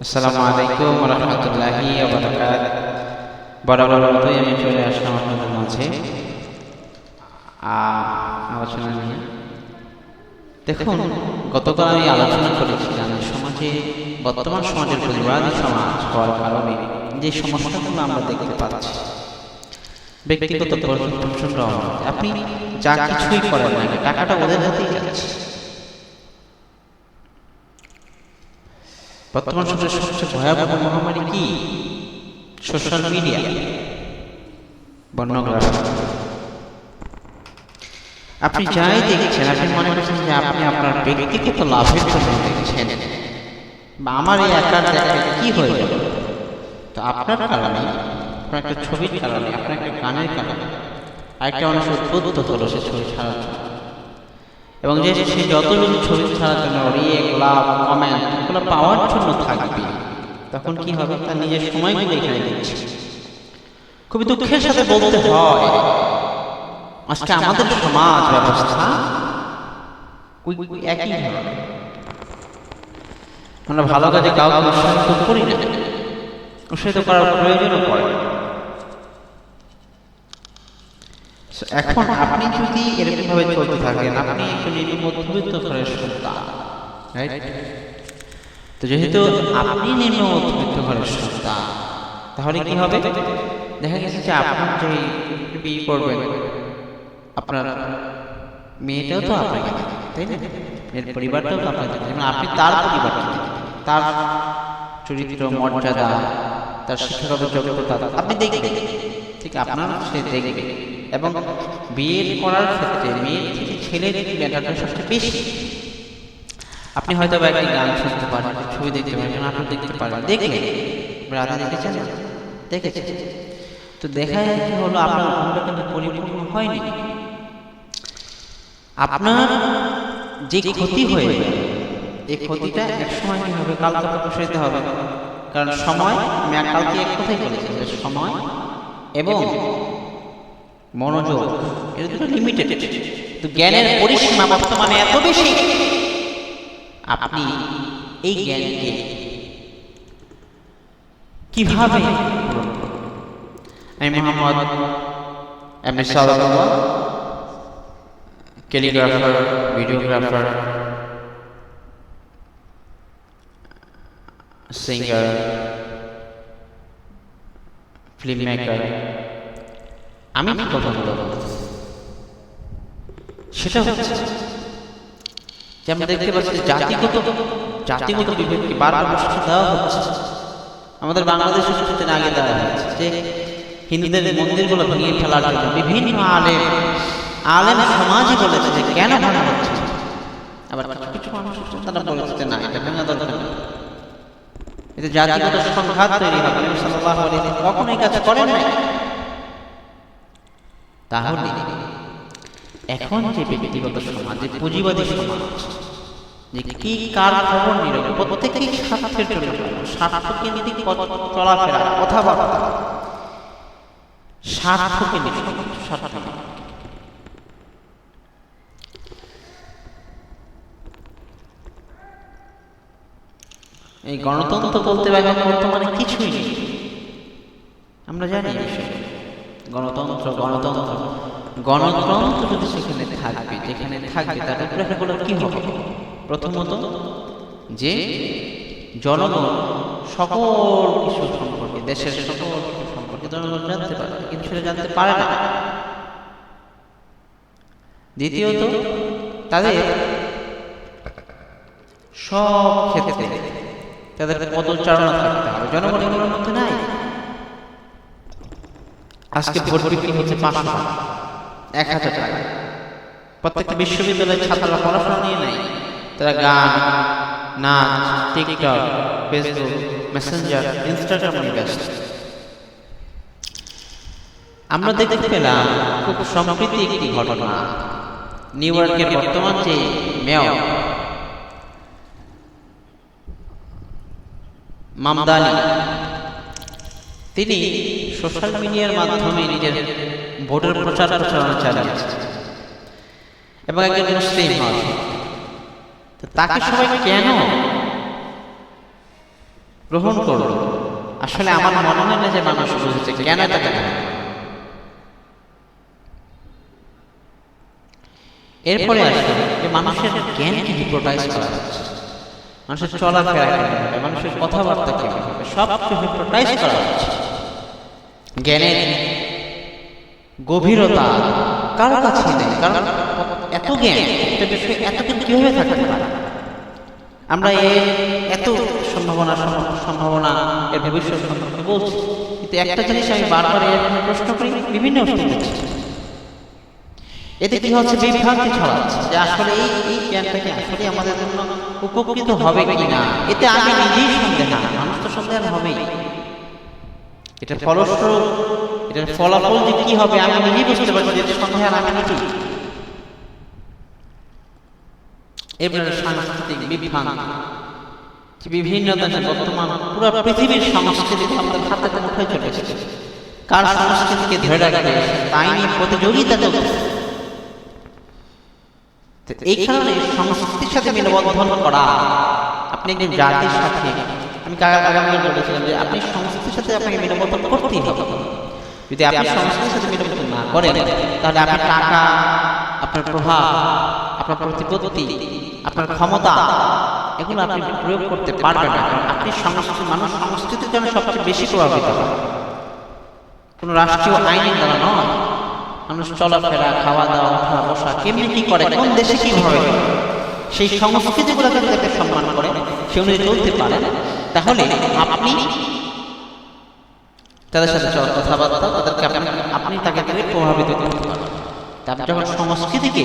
আসসালামু আলাইকুম ওয়া রাহমাতুল্লাহি ওয়া বারাকাতুহু। বরাবর মতোই আমি চলে আসলাম আপনাদের মাঝে আলোচনা নিয়ে। দেখুন, গতকাল আমি আলোচনা করেছিলাম সমাজে, বর্তমান সমাজের পরিবারী সমাজ হওয়ার কারণে যে সমস্যাগুলো আমরা দেখতে পাচ্ছি, ব্যক্তিগত প্রচন্ড অভাব। আপনি যা কিছুই করেন না, টাকাটা ওদের হাতেই যাচ্ছে। বর্তমান সমাজের সবচেয়ে ভয়াবহ মহামারী কি? Social media, pornography. আপনি যাই দেখছেন, আপনি মনে করছেন যে আপনি আপনার ব্যক্তিগত লাভের জন্য দেখছেন, বা আমার এই একার দেখায় কি হয়ে গেল। তো আপনার কারণে, আপনার একটা ছবির কারণে, আপনার একটা গানের কারণে আরেকটা মানুষ উদ্বুদ্ধ হলো সে ছবি ছাড়ার জন্য, এবং যে সে যতটুকু ছবি ছাড়ার জন্য রিয়েক্ট, লাভ, কমেন্ট এগুলো পাওয়ার জন্য থাকবে, তখন কি হবে? তার নিজের সময়গুলো এখানে দিচ্ছে। খুবই দুঃখের সাথে বলতে হয়, আজকে আমাদের সমাজ ব্যবস্থা একই ধরনের। আমরা ভালো কাজে কাউকে উৎসাহিত করি না, উৎসাহিত করার প্রয়োজনও পড়ে। এখন আপনি যদি এরকম ভাবে চলতে থাকেন, আপনি একটু নিম্ন মধ্যবিত্ত ঘরের সন্তান, রাইট? তো যেহেতু আপনি নিম্ন মধ্যবিত্ত ঘরের সন্তান, তাহলে কি হবে? দেখা গেছে যে আপনার যে বিয়ে করবেন, আপনার মেয়েটাও তো আপনাকে, তাই না? এর পরিবারটাও তো আপনাকে, আপনি তার পরিবার, তার চরিত্র, মর্যাদা, তার শিক্ষাগত যোগ্যতা আপনি দেখবেন, ঠিক আপনার সে দেখবে। এবং বিয়ে করার ক্ষেত্রে মেয়ের থেকে ছেলের ম্যাটারটা সবচেয়ে বেশি। আপনি হয়তো একটি গান শুনতে পারেন, ছবি দেখতে পারেন, নাটক দেখতে পারেন, দেখলে রাধা দেখেছেন, দেখেছেন। তো দেখা কি হলো, আপনার মনটা কিন্তু পরিপূর্ণ হয়নি। আপনার যে ক্ষতি হয়ে গেল, এই ক্ষতিটা এক সময় কি হবে? কালকে প্রসারিত হবে। কারণ সময়, কালকে এক কথাই বলেছে যে সময় এবং মনোযোগ এটা দুটো লিমিটেড। তো জ্ঞানের পরিসীমা বর্তমানে এত বেশি, আপনি এই জ্ঞানকে কিভাবে? আমি মোহাম্মদ এমনি Salaullah, calligrapher, videographer, singer, film maker. আমি কি কথা বলবো সেটা হচ্ছে যে আমরা দেখতে পাচ্ছি জাতিগত বিভেদকে বারবার প্রশ্রয় দেওয়া হচ্ছে। আমাদের বাংলাদেশের কিছুদিন আগে দেওয়া হয়েছে যে হিন্দুদের মন্দিরগুলো ভেঙে ফেলার জন্য বিভিন্ন আলেম সমাজই বলেছে যে কেন ভাঙা হচ্ছে। আবার কিছু কিছু মানুষ তারা বলেছে যে না, এটা ভাঙা দরকার নেই, এতে জাতিগত সংঘাত তৈরি হবে। নবী সাল্লাল্লাহু আলাইহি ওয়াসাল্লাম কখনো এই কাজ করেন নাই। তাহলে এখন যে ব্যক্তিগত সমাজ, যে পুঁজিবাদী সমাজ, যে কি কার খবর নিল, প্রত্যেকেই স্বার্থের জন্য, স্বার্থকেন্দ্রিক চলাফেরা, কথাবার্তা, স্বার্থকেন্দ্রিক, স্বার্থ। এই গণতন্ত্র বলতে এখন বর্তমানে কিছুই নেই। আমরা জানি গণতন্ত্র গণতন্ত্র গণতন্ত্র যদি সেখানে থাকবে, যেখানে থাকবে, তার রূপরেখাগুলো কি হবে? প্রথমত যে জনগণ সকল কিছু সম্পর্কে, দেশের সকল কিছু সম্পর্কে জনগণ জানতে পারে, কিন্তু সেটা জানতে পারে না। দ্বিতীয়ত তাদের সব ক্ষেত্রে তাদের পদচারণা থাকতে হবে, জনগণ এগুলোর মধ্যে নাই। আজকে ভোট বিক্রি হচ্ছে 500 টাকা, 1000 টাকা। প্রত্যেকটা বিশ্ববিদ্যালয়ের ছাত্ররা পড়াশোনা নিয়ে নাই, তারা গান, নাচ, টিকটক, ফেসবুক, মেসেঞ্জার, ইনস্টাগ্রাম নিয়ে ব্যস্ত। আমরা দেখতে পেলাম খুব সম্প্রতি একটি ঘটনা। নিউ ইয়র্কের বর্তমান যে মেয়র মামদানি, তিনি সোশ্যাল মিডিয়ার মাধ্যমে নিজের ভোটের প্রচারণা চালিয়েছেন এবং একজন মুসলিম হয়। তাকে সবাই কেন গ্রহণ করলো, আসলে আমার মনে হয় না যে মানুষ বুঝেছে কেন তাকে গ্রহণ করে। এরপরে আসলে যে মানুষের জ্ঞানকে হিপনোটাইজ করা হচ্ছে, মানুষের চলাফেরা কেমন হবে, মানুষের কথাবার্তা কেমন হবে, সব কিছু হিপনোটাইজ করা হচ্ছে। জ্ঞানের গভীরতা কারো কাছে নেই, কারণ এত জ্ঞান একটা বিষয়ে এত জ্ঞান কিভাবে থাকতে পারে। আমরা এত সম্ভাবনা এর ভবিষ্যৎ সম্পর্কে বলছি, কিন্তু একটা জিনিস আমি বারবার এর প্রশ্ন করি বিভিন্ন অস্তিত্ব, এতে কি হচ্ছে, বিভ্রান্তি ছড়াচ্ছে যে আসলে এই জ্ঞানটা কি আসলে আমাদের জন্য উপকৃত হবে কি না। এতে আমি নিজেই সন্দেহ, মানুষ তো সন্দেহ হবেই। এটা ফলস্বরূপ, এটার ফলাফল যে কি হবে আমি নিজেই বুঝতে পারছি, যে সন্দেহ আমি নিজেই। এবারে সাংস্কৃতিক বিভ্রান্তি, বিভিন্ন দেশে বর্তমান পুরো পৃথিবীর সংস্কৃতি আমাদের হাতে মুঠে চলে এসেছে। কার সংস্কৃতিকে ধরে রাখবে তাই নিয়ে প্রতিযোগিতা চলছে। এই কারণে সংস্কৃতির সাথে মেলবন্ধন করা, আপনি একজন জাতির সাথে, আমি আগামী বলেছিলাম যে আপনি সংস্কৃতির সাথে আপনাকে মেলবন্ধন করতেই হবে। যদি আপনি সংস্কৃতির সাথে মেলবন্ধন না করেন, তাহলে আপনার টাকা, আপনার প্রভাব, আপনার প্রতিপত্তি, আপনার ক্ষমতা, এগুলো আপনি প্রয়োগ করতে পারবেন না। কারণ আপনি মানুষ সংস্কৃতির জন্য সবচেয়ে বেশি প্রভাবিত হয়, কোনো রাষ্ট্রীয় আইনের দ্বারা নয়। মানুষ চলাফেরা, খাওয়া দাওয়া, ওঠা বসা, কেমনি কি করে, কোন দেশে কিভাবে, সেই সংস্কৃতিগুলোকে যদি আপনি সম্মান করে সে অনুযায়ী চলতে পারেন, তাহলে আপনি তাদের সাথে কথাবার্তা, তাদেরকে আপনি তাকে প্রভাবিত করতে পারেন। আপনি যখন সংস্কৃতিকে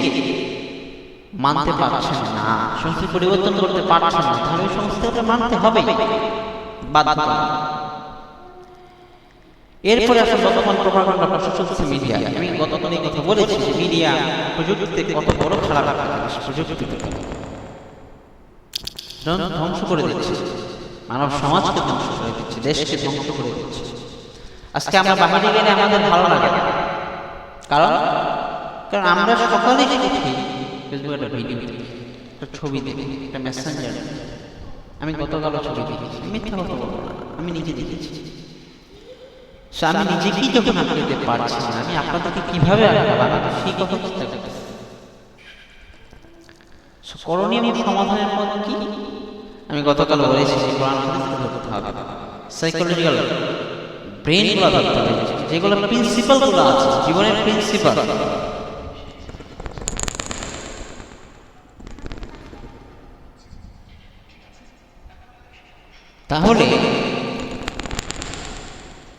মানতে পারছেন না, সংস্কৃতি পরিবর্তন করতে পারছেন না, তাহলে সংস্কৃতিকে মানতে হবে বাধ্যতা। এরপরে আসলে বর্তমান প্রভাকাণ্ডা চলছে মিডিয়া। আমি গতকালই কথা বলেছি যে মিডিয়া প্রযুক্তিতে কত বড় খারাপ একটা জিনিস। প্রযুক্তিতে ধ্বংস করে দিচ্ছে, মানব সমাজকে ধ্বংস করে দিচ্ছে, দেশকে ধ্বংস করে দিচ্ছে। আজকে আমরা বাহিরে গেলে আমাদের ভালো লাগে, কারণ আমরা সকালে উঠি ফেসবুকে একটা ভিডিও, একটা ছবি দেখি, একটা মেসেঞ্জার। আমি গতকালও ছবি দেখেছি, মিথ্যা কথা বলবো না, আমি নিজে দেখেছি। আমি নিজেকেই যখন আঁকতে পারছি না, আমি আপনাদেরকে কিভাবে আঁকাবো, সেই কথা চিন্তা করতেছি। করণীয় সমাধানের পথ কি? আমি গতকাল বলেছি যে কোরআন হাদিসকে ধরতে হবে, সাইকোলজিক্যাল ব্রেনগুলো ধরতে হবে, যেগুলো প্রিন্সিপালগুলো আছে জীবনের প্রিন্সিপাল।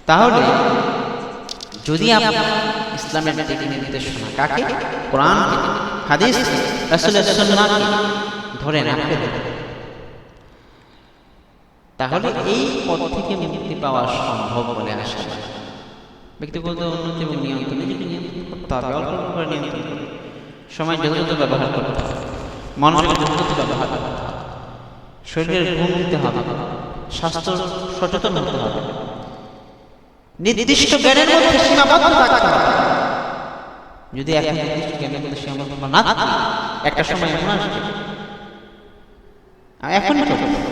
তাহলে যদি আপনি ইসলামের দিকে নির্দেশনা কাকে, কোরআনকে, হাদিসকে, রাসূলের সুন্নাহকে ধরে রাখতে হবে, তাহলে এই পথ থেকে মুক্তি পাওয়া সম্ভব বলে আশা করি। ব্যক্তিগত উন্নতি এবং নিয়ন্ত্রণ, নিজেকে নিয়ন্ত্রণ করতে হবে, অল্প অল্প করে নিয়ন্ত্রণ করতে, সময় যথাযথ ব্যবহার করতে হবে, মনোযোগ যথাযথ ব্যবহার করতে হবে, শরীরের ঘুম দিতে হবে, স্বাস্থ্য সচেতন হতে হবে, নির্দিষ্ট জ্ঞানের মধ্যে সীমাবদ্ধ থাকতে হবে। যদি এখন নির্দিষ্ট জ্ঞানের মধ্যে সীমাবদ্ধ না থাকে, একটা সময় এমন আসবে, এখন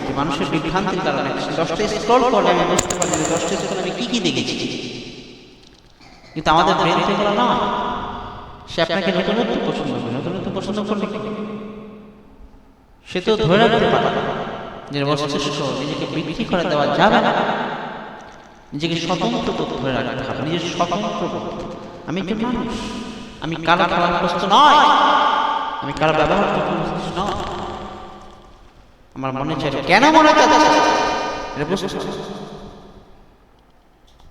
তো মানুষের বিভ্রান্তির কারণে 10টা স্ক্রল করলে আমি বুঝতে পারি যে 10টা স্ক্রল আমি কি দেখেছি, কিন্তু আমাদের ব্রেন তো এগুলো নয়। সে আপনাকে নতুনত্ব পছন্দ করে, নতুনত্ব পছন্দ করলে সে তো ধরে রাখতে পারে যে মস্তিষ্ক নিজেকে বিক্রি করে দেওয়া যাবে না, নিজেকে স্বতন্ত্র ধরে রাখতে হবে, নিজের স্বতন্ত্র। আমি একজন মানুষ, আমি কারো খাওয়ার প্রস্তুত নয়, আমি কারো ব্যবহার করতে প্রস্তুত নয়। আমার মনে চাই, কেন মনে চাচ্ছে এটা প্রশ্ন,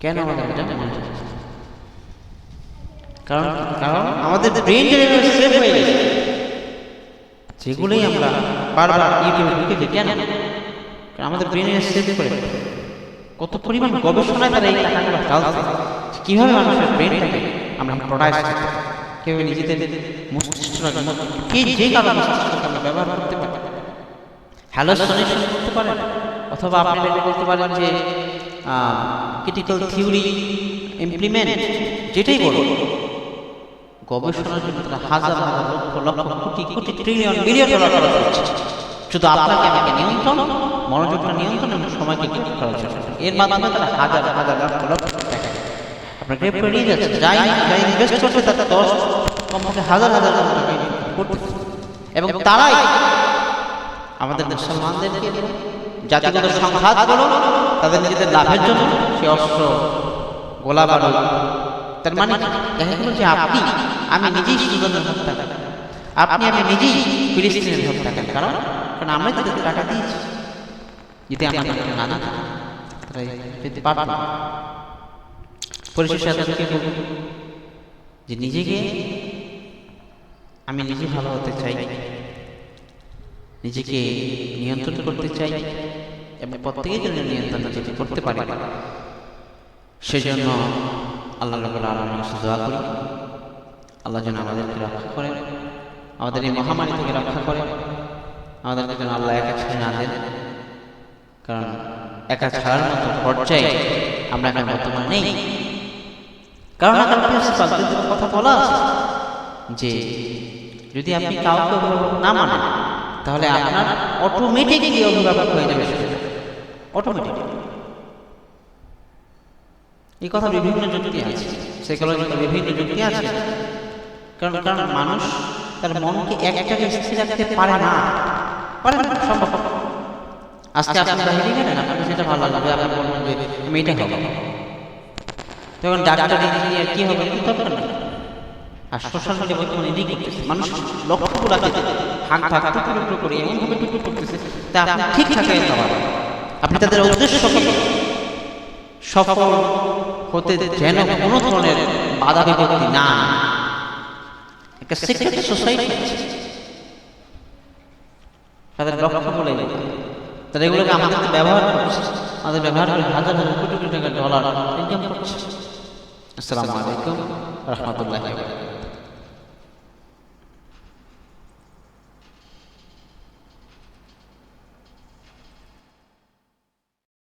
কেন আমাদের এটা মনে চাচ্ছে? কারণ আমাদের ব্রেন সেভ হয়ে গেছে, যেগুলোই আমরা বারবার ইউটিউবে ঢুকে, কেন আমাদের ব্রেনে সেভ করে। কত পরিমাণ গবেষণায় তারা এই টাকাগুলো চালছে, কিভাবে মানুষের ব্রেনটাকে আমরা প্রোডাক্ট করতে, কিভাবে নিজেদের মস্তিষ্কটাকে যে কারণে মস্তিষ্কটাকে আমরা ব্যবহার করতে পারি, হ্যালোসিনেশন করতে পারেন, অথবা আপনি বলতে পারেন যে ক্রিটিক্যাল থিওরি ইমপ্লিমেন্ট, যেটাই বলুন, গবেষণার জন্য তারা হাজার হাজার lakh lakh crore crore trillion billion dollar খরচ করছে, শুধু আপনাকে আমাকে নিয়ন্ত্রণ, মনোযোগটা নিয়ন্ত্রণ এবং সময়কে গ্রেপ্ট করার চেষ্টা করে। এর মাধ্যমে তারা হাজার হাজার লক্ষ লক্ষ টাকা আপনার গ্রেপ্ট করে নিয়ে যাচ্ছে। যাই যাই ইনভেস্ট করছে তারা 10 কমপক্ষে হাজার হাজার টাকা করতেছে। এবং তারাই আমাদের মুসলমানদেরকে জাতিগত সংঘাতগুলো তাদের নিজেদের লাভের জন্য সে অস্ত্র গোলা বারুদ, তার মানে দেখা গেল যে আপনি আমি নিজেই সুদানের হত্যা করি, আপনি আমি নিজেই ফিলিস্তিনের হত্যা করি। কারণ আমরাই তাদের টাকা দিয়েছি। যদি আমরা না দিতাম তারা যেতে পারত না। পরিশেষে তাদেরকে বলব যে নিজেকে আমি নিজে ভালো হতে চাই, নিজেকে নিয়ন্ত্রণ করতে চাই এবং প্রত্যেকের জন্য নিয়ন্ত্রণ যদি করতে পারি সেজন্য আল্লাহ রাব্বুল আলামিনের কাছে দোয়া করি আল্লাহ যেন আমাদেরকে রক্ষা করে, আমাদের এই মহামারী থেকে রক্ষা করে, আমাদেরকে যেন আল্লাহ একা ছেড়ে না দেন। কারণ একা ছাড়ার মতো পর্যায়ে আমরা এখন বর্তমানে নেই। কারণ কথা বলা আছে যে যদি আপনি কাউকে অভিভাবক না মানেন তাহলে আপনার অটোমেটিকলি অভিভাবক হয়ে যাবে, অটোমেটিক। এই কথা বিভিন্ন যুক্তি আছে, সাইকোলজিক্যাল বিভিন্ন যুক্তি আছে। কারণ মানুষ তার মনকে এক জায়গায় স্থির রাখতে পারে না, সম্ভব। আজকে আপনি বাইরে গেলেন, আপনাকে সেটা ভালো লাগবে, আপনি বলবেন যে আমি এটা খাবো, তখন ডাক্তার ইঞ্জিনিয়ার কি হবে দরকার না। আর সোশ্যাল মিডিয়া বর্তমানে এদিক করতেছে, মানুষ লক্ষ্যগুলো হাঁক ভাগ টুকরো করে এমনভাবে টুকরো করতেছে তা আপনি ঠিক থাকে আপনি তাদের উদ্দেশ্যকে সফল হতে যেন কোনো ধরনের বাধা বিপত্তি না। একটা সিক্রেট সোসাইটি তাদের লক্ষ্য বলে তারা এগুলোকে আমাদেরকে ব্যবহার করছে, আমাদের ব্যবহার করে হাজার হাজার কোটি কোটি টাকা ডলার ইনকাম করছে। আসসালামু আলাইকুম ওয়া রাহমাতুল্লাহি ওয়া বারাকাতুহু।